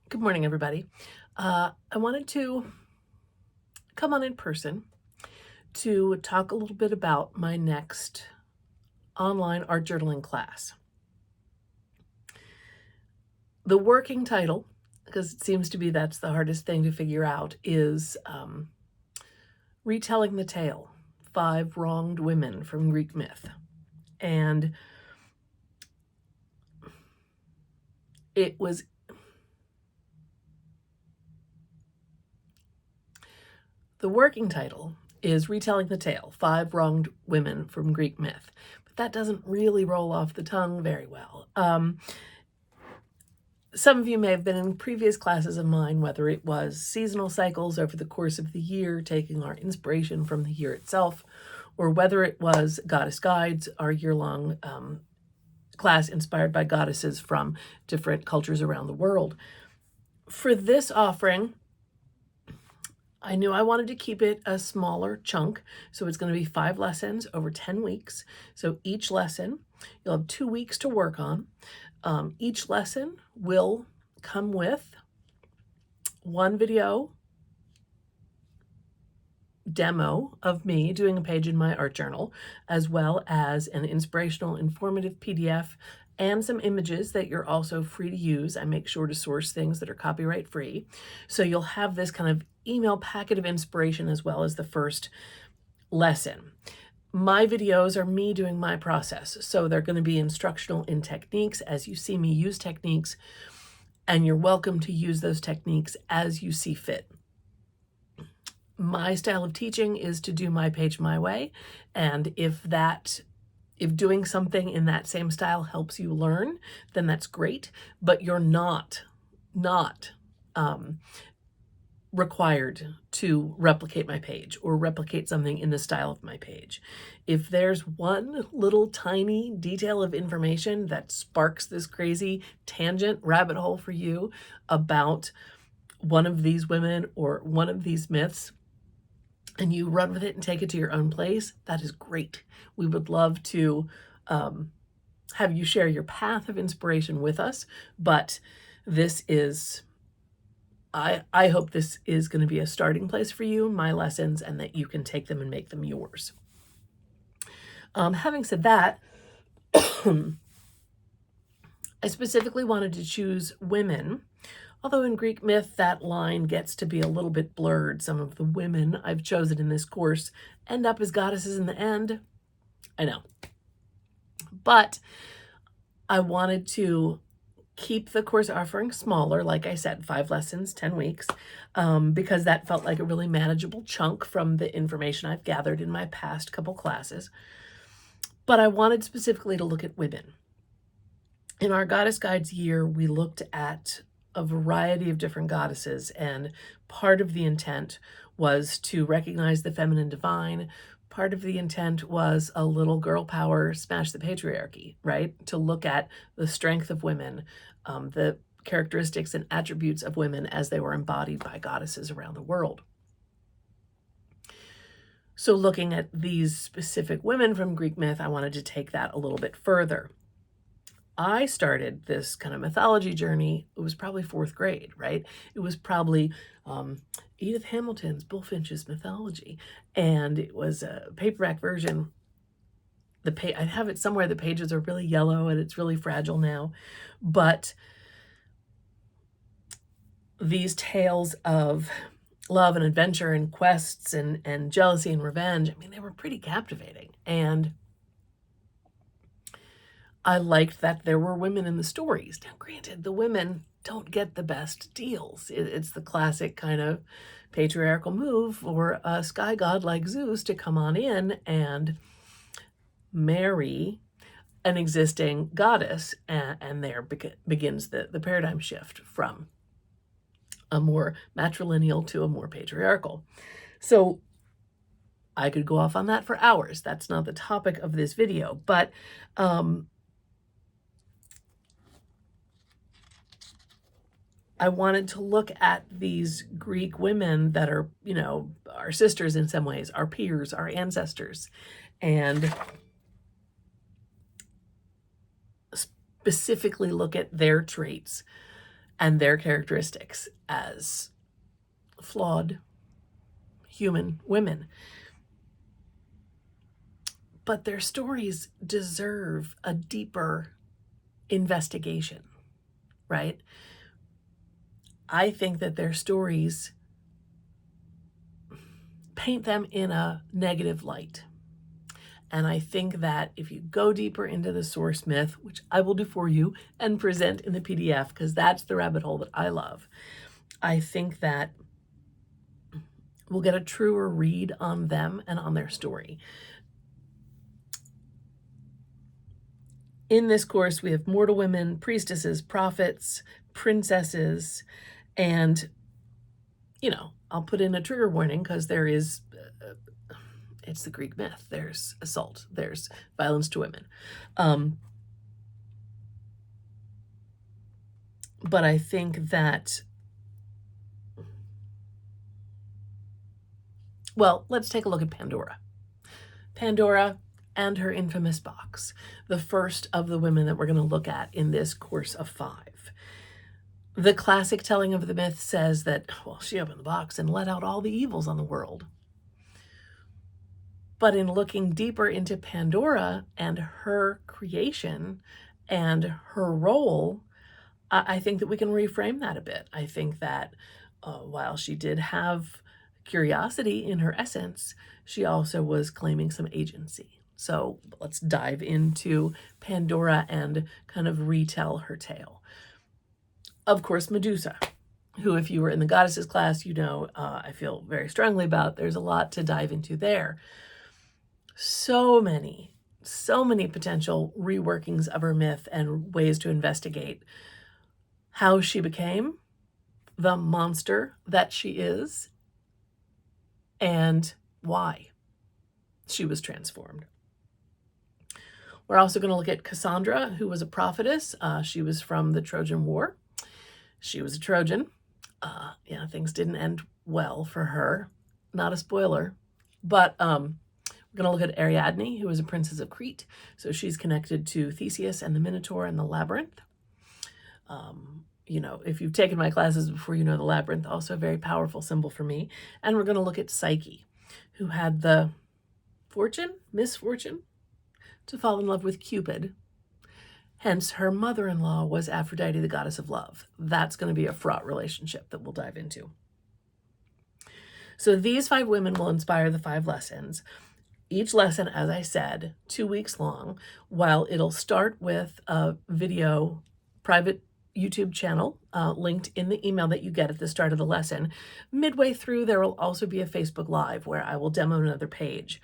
Good morning, everybody. I wanted to come on in person to talk a little bit about my next online art journaling class. The working title, because it seems to be that's the hardest thing to figure out, is Retelling the Tale, 5 Wronged Women from Greek Myth. And it was the working title is Retelling the Tale, 5 Wronged Women from Greek Myth. But that doesn't really roll off the tongue very well. Some of you may have been in previous classes of mine, whether it was seasonal cycles over the course of the year, taking our inspiration from the year itself, or whether it was Goddess Guides, our year-long class inspired by goddesses from different cultures around the world. For this offering, I knew I wanted to keep it a smaller chunk, so it's going to be 5 lessons over 10 weeks. So each lesson, you'll have 2 weeks to work on. Each lesson will come with 1 video demo of me doing a page in my art journal, as well as an inspirational, informative PDF and some images that you're also free to use. I make sure to source things that are copyright free. So you'll have this kind of email packet of inspiration as well as the first lesson. My videos are me doing my process. So they're going to be instructional in techniques as you see me use techniques, and you're welcome to use those techniques as you see fit. My style of teaching is to do my page my way, and if doing something in that same style helps you learn, then that's great, but you're not required to replicate my page or replicate something in the style of my page. If there's one little tiny detail of information that sparks this crazy tangent rabbit hole for you about one of these women or one of these myths, and you run with it and take it to your own place, that is great. We would love to have you share your path of inspiration with us, but this is, I hope this is going to be a starting place for you, my lessons, and that you can take them and make them yours. Having said that, I specifically wanted to choose women, although in Greek myth that line gets to be a little bit blurred. Some of the women I've chosen in this course end up as goddesses in the end. I know. But I wanted to keep the course offering smaller, like I said, 5 lessons, 10 weeks, because that felt like a really manageable chunk from the information I've gathered in my past couple classes. But I wanted specifically to look at women. In our Goddess Guides year, we looked at a variety of different goddesses, and part of the intent was to recognize the feminine divine. Part of the intent was a little girl power, smash the patriarchy, right? To look at the strength of women, the characteristics and attributes of women as they were embodied by goddesses around the world. So looking at these specific women from Greek myth, I wanted to take that a little bit further. I started this kind of mythology journey, it was probably 4th grade, right? It was probably Edith Hamilton's Bullfinch's Mythology, and it was a paperback version. I have it somewhere, the pages are really yellow and it's really fragile now, but these tales of love and adventure and quests and jealousy and revenge, I mean, they were pretty captivating, and I liked that there were women in the stories. Now, granted, the women don't get the best deals. It's the classic kind of patriarchal move for a sky god like Zeus to come on in and marry an existing goddess, and there begins the paradigm shift from a more matrilineal to a more patriarchal. So I could go off on that for hours. That's not the topic of this video, but I wanted to look at these Greek women that are, our sisters in some ways, our peers, our ancestors, and specifically look at their traits and their characteristics as flawed human women. But their stories deserve a deeper investigation, right? I think that their stories paint them in a negative light. And I think that if you go deeper into the source myth, which I will do for you and present in the PDF, because that's the rabbit hole that I love, I think that we'll get a truer read on them and on their story. In this course, we have mortal women, priestesses, prophets, princesses, and, I'll put in a trigger warning because there is, it's the Greek myth. There's assault, there's violence to women. But I think that, well, let's take a look at Pandora. Pandora and her infamous box, the first of the women that we're going to look at in this course of 5. The classic telling of the myth says that, well, she opened the box and let out all the evils on the world. But in looking deeper into Pandora and her creation and her role, I think that we can reframe that a bit. I think that while she did have curiosity in her essence, she also was claiming some agency. So let's dive into Pandora and kind of retell her tale. Of course, Medusa, who, if you were in the goddesses class, I feel very strongly about. There's a lot to dive into there. So many potential reworkings of her myth and ways to investigate how she became the monster that she is and why she was transformed. We're also going to look at Cassandra, who was a prophetess. She was from the Trojan War. She was a Trojan. Things didn't end well for her. Not a spoiler, but we're going to look at Ariadne, who was a princess of Crete. So she's connected to Theseus and the Minotaur and the Labyrinth. If you've taken my classes before, the Labyrinth, also a very powerful symbol for me. And we're going to look at Psyche, who had the misfortune, to fall in love with Cupid. Hence, her mother-in-law was Aphrodite, the goddess of love. That's going to be a fraught relationship that we'll dive into. So these 5 women will inspire the 5 lessons. Each lesson, as I said, 2 weeks long, while it'll start with a video, private YouTube channel linked in the email that you get at the start of the lesson. Midway through, there will also be a Facebook Live where I will demo another page.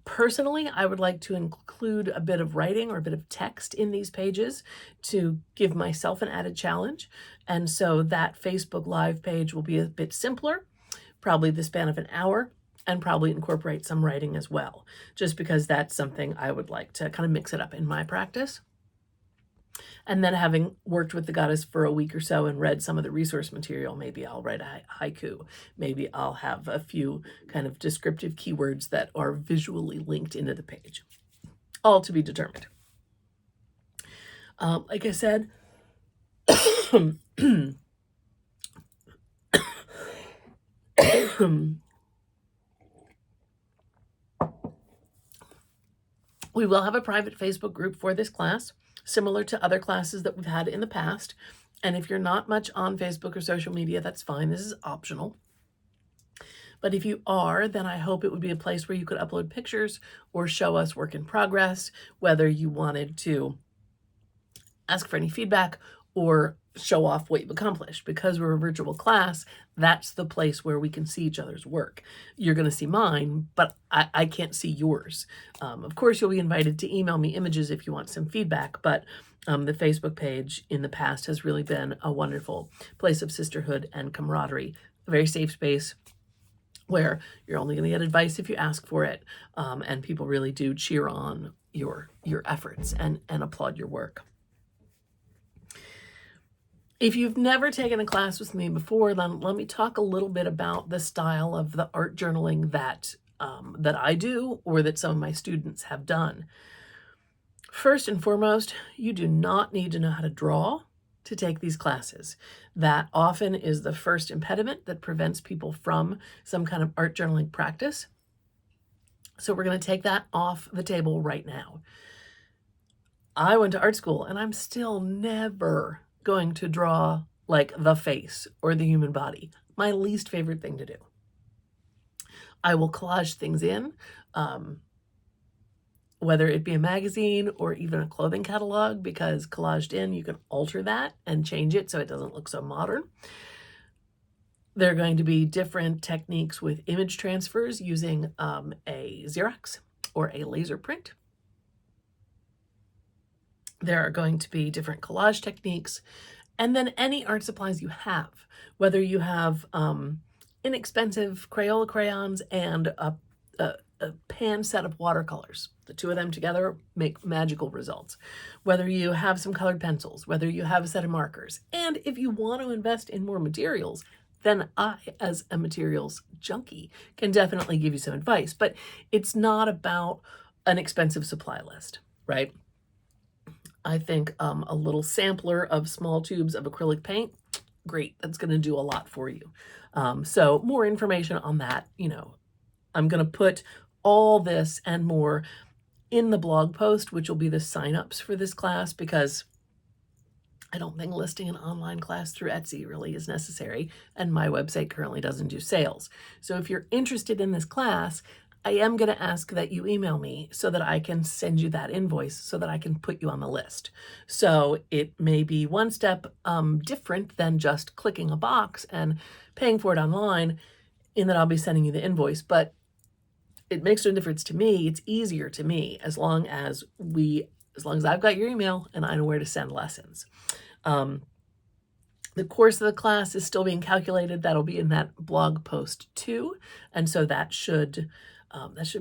Personally, I would like to include a bit of writing or a bit of text in these pages to give myself an added challenge. And so that Facebook Live page will be a bit simpler, probably the span of an hour, and probably incorporate some writing as well, just because that's something I would like to kind of mix it up in my practice. And then, having worked with the goddess for a week or so and read some of the resource material, maybe I'll write a haiku. Maybe I'll have a few kind of descriptive keywords that are visually linked into the page. All to be determined. Like I said, we will have a private Facebook group for this class, similar to other classes that we've had in the past. And if you're not much on Facebook or social media, that's fine. This is optional. But if you are, then I hope it would be a place where you could upload pictures or show us work in progress, whether you wanted to ask for any feedback or show off what you've accomplished. Because we're a virtual class, that's the place where we can see each other's work. You're going to see mine, but I can't see yours. Of course, you'll be invited to email me images if you want some feedback, but the Facebook page in the past has really been a wonderful place of sisterhood and camaraderie, a very safe space where you're only going to get advice if you ask for it, and people really do cheer on your efforts and applaud your work. If you've never taken a class with me before, then let me talk a little bit about the style of the art journaling that I do or that some of my students have done. First and foremost, you do not need to know how to draw to take these classes. That often is the first impediment that prevents people from some kind of art journaling practice. So we're going to take that off the table right now. I went to art school and I'm still never going to draw like the face or the human body. My least favorite thing to do. I will collage things in, whether it be a magazine or even a clothing catalog, because collaged in, you can alter that and change it so it doesn't look so modern. There are going to be different techniques with image transfers using a Xerox or a laser print. There are going to be different collage techniques, and then any art supplies you have, whether you have inexpensive Crayola crayons and a pan set of watercolors. The two of them together make magical results. Whether you have some colored pencils, whether you have a set of markers, and if you want to invest in more materials, then I, as a materials junkie, can definitely give you some advice. But it's not about an expensive supply list, right? I think a little sampler of small tubes of acrylic paint, great, that's going to do a lot for you. So more information on that, I'm going to put all this and more in the blog post, which will be the signups for this class, because I don't think listing an online class through Etsy really is necessary, and my website currently doesn't do sales. So if you're interested in this class, I am going to ask that you email me so that I can send you that invoice so that I can put you on the list. So it may be one step different than just clicking a box and paying for it online, in that I'll be sending you the invoice, but it makes no difference to me. It's easier to me as long as I've got your email and I know where to send lessons. The course of the class is still being calculated. That'll be in that blog post too. And so that should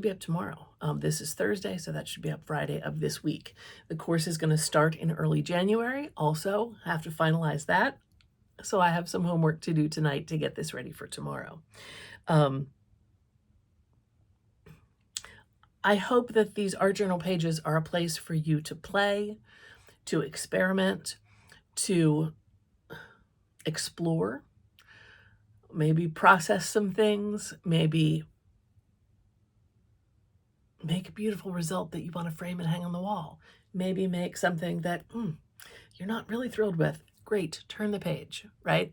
be up tomorrow. This is Thursday, so that should be up Friday of this week. The course is going to start in early January. Also, have to finalize that. So I have some homework to do tonight to get this ready for tomorrow. I hope that these art journal pages are a place for you to play, to experiment, to explore, maybe process some things, maybe make a beautiful result that you want to frame and hang on the wall. Maybe make something that you're not really thrilled with. Great, turn the page, right?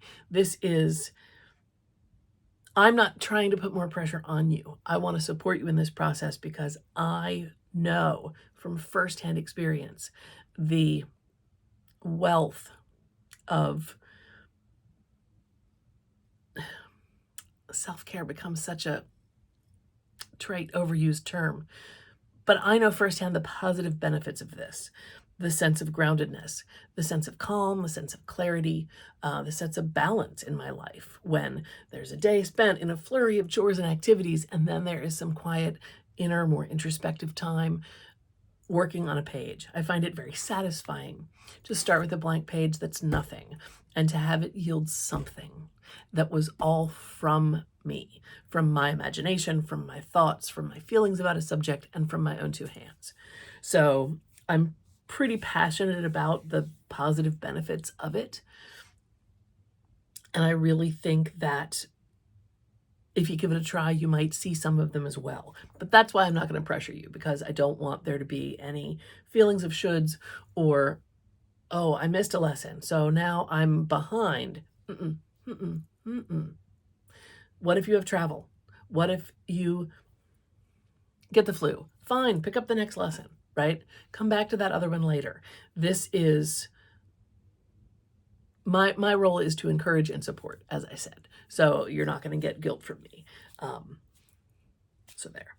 I'm not trying to put more pressure on you. I want to support you in this process because I know from firsthand experience the wealth of self-care becomes such a trite, overused term. But I know firsthand the positive benefits of this. The sense of groundedness, the sense of calm, the sense of clarity, the sense of balance in my life when there's a day spent in a flurry of chores and activities, and then there is some quiet, inner, more introspective time working on a page. I find it very satisfying to start with a blank page that's nothing and to have it yield something that was all from me, from my imagination, from my thoughts, from my feelings about a subject, and from my own two hands. So I'm pretty passionate about the positive benefits of it. And I really think that if you give it a try, you might see some of them as well. But that's why I'm not going to pressure you, because I don't want there to be any feelings of shoulds or, oh, I missed a lesson, so now I'm behind. What if you have travel? What if you get the flu? Fine, pick up the next lesson, right? Come back to that other one later. This is my role is to encourage and support, as I said. So you're not going to get guilt from me. So there.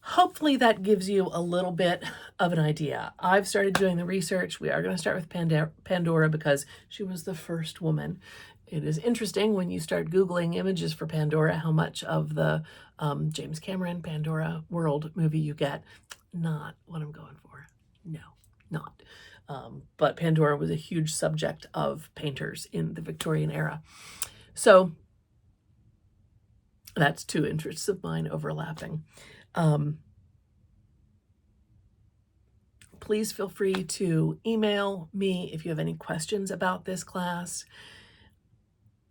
Hopefully that gives you a little bit of an idea. I've started doing the research. We are going to start with Pandora because she was the first woman. It is interesting when you start Googling images for Pandora, how much of the James Cameron Pandora world movie you get. Not what I'm going for. No, not. But Pandora was a huge subject of painters in the Victorian era. So that's two interests of mine overlapping. please feel free to email me if you have any questions about this class.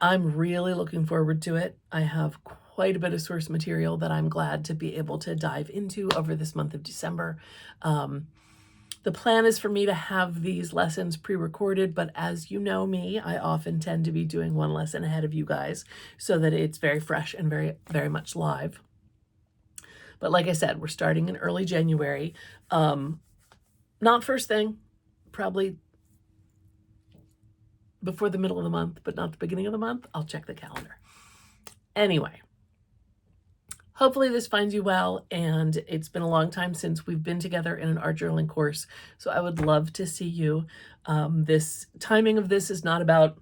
I'm really looking forward to it. I have quite a bit of source material that I'm glad to be able to dive into over this month of December. The plan is for me to have these lessons pre-recorded, but as you know me, I often tend to be doing one lesson ahead of you guys so that it's very fresh and very, very much live. But like I said, we're starting in early January. Not first thing, probably before the middle of the month, but not the beginning of the month. I'll check the calendar. Anyway, hopefully this finds you well, and it's been a long time since we've been together in an art journaling course, so I would love to see you. This timing of this is not about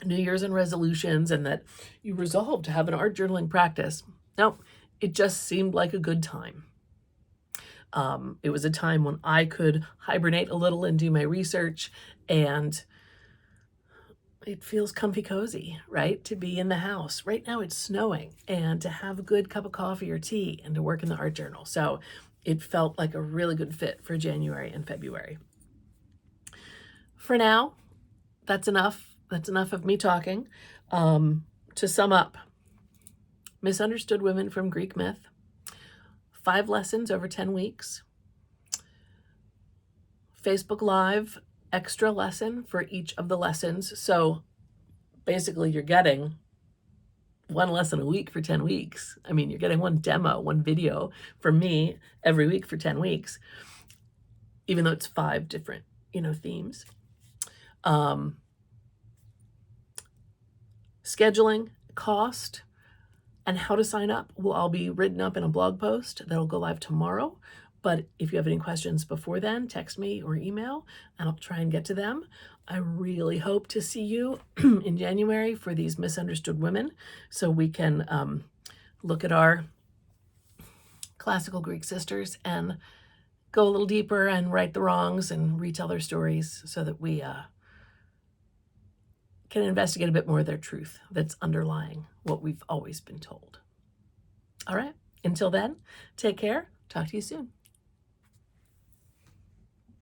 New Year's and resolutions and that you resolve to have an art journaling practice. No, it just seemed like a good time. It was a time when I could hibernate a little and do my research, and it feels comfy cozy, right? To be in the house. Right now it's snowing, and to have a good cup of coffee or tea and to work in the art journal. So it felt like a really good fit for January and February. For now, that's enough. That's enough of me talking. To sum up, misunderstood women from Greek myth, 5 lessons over 10 weeks, Facebook Live extra lesson for each of the lessons. So basically you're getting 1 lesson a week for 10 weeks. I mean, you're getting 1 demo, 1 video from me every week for 10 weeks, even though it's 5 different, themes. Scheduling, cost, and how to sign up will all be written up in a blog post that'll go live tomorrow. But if you have any questions before then, text me or email, and I'll try and get to them. I really hope to see you in January for these misunderstood women, so we can look at our classical Greek sisters and go a little deeper and right the wrongs and retell their stories so that we can investigate a bit more of their truth that's underlying what we've always been told. All right, until then, take care. Talk to you soon.